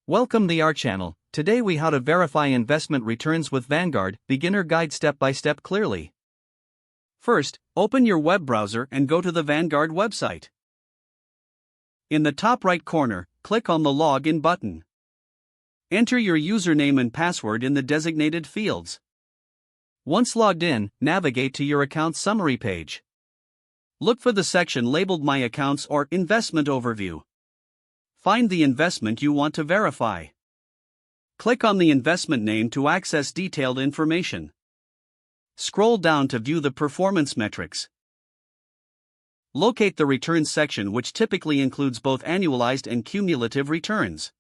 Welcome to our channel. Today we how to verify investment returns with Vanguard, beginner guide step by step clearly. First, open your web browser and go to the Vanguard website. In the top right corner, click on the Login button. Enter your username and password in the designated fields. Once logged in, navigate to your account summary page. Look for the section labeled My Accounts or Investment Overview. Find the investment you want to verify. Click on the investment name to access detailed information. Scroll down to view the performance metrics. Locate the returns section, which typically includes both annualized and cumulative returns.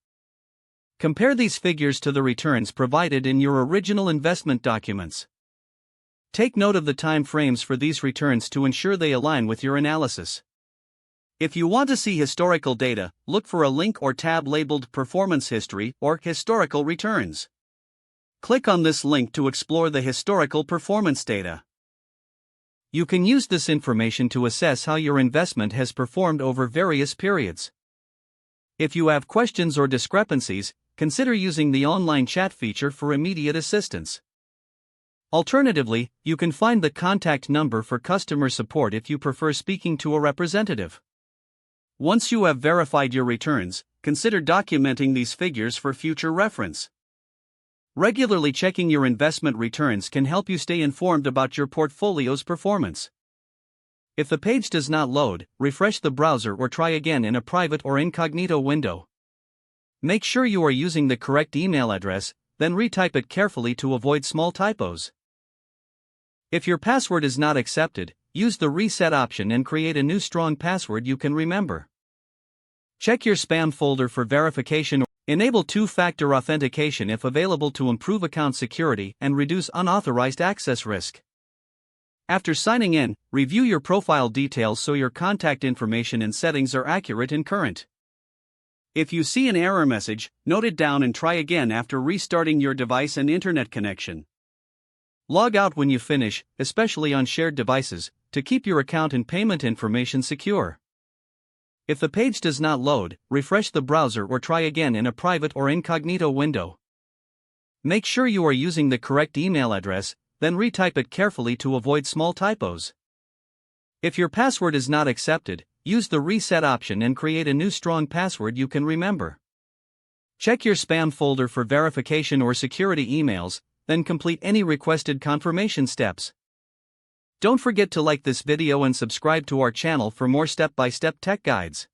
Compare these figures to the returns provided in your original investment documents. Take note of the time frames for these returns to ensure they align with your analysis. If you want to see historical data, look for a link or tab labeled Performance History or Historical Returns. Click on this link to explore the historical performance data. You can use this information to assess how your investment has performed over various periods. If you have questions or discrepancies, consider using the online chat feature for immediate assistance. Alternatively, you can find the contact number for customer support if you prefer speaking to a representative. Once you have verified your returns, consider documenting these figures for future reference. Regularly checking your investment returns can help you stay informed about your portfolio's performance. If the page does not load, refresh the browser or try again in a private or incognito window. Make sure you are using the correct email address, then retype it carefully to avoid small typos. If your password is not accepted, use the reset option and create a new strong password you can remember. Check your spam folder for verification. Enable two-factor authentication if available to improve account security and reduce unauthorized access risk. After signing in, review your profile details so your contact information and settings are accurate and current. If you see an error message, note it down and try again after restarting your device and internet connection. Log out when you finish, especially on shared devices, to keep your account and payment information secure. If the page does not load, refresh the browser or try again in a private or incognito window. Make sure you are using the correct email address, then retype it carefully to avoid small typos. If your password is not accepted, use the reset option and create a new strong password you can remember. Check your spam folder for verification or security emails, then complete any requested confirmation steps. Don't forget to like this video and subscribe to our channel for more step-by-step tech guides.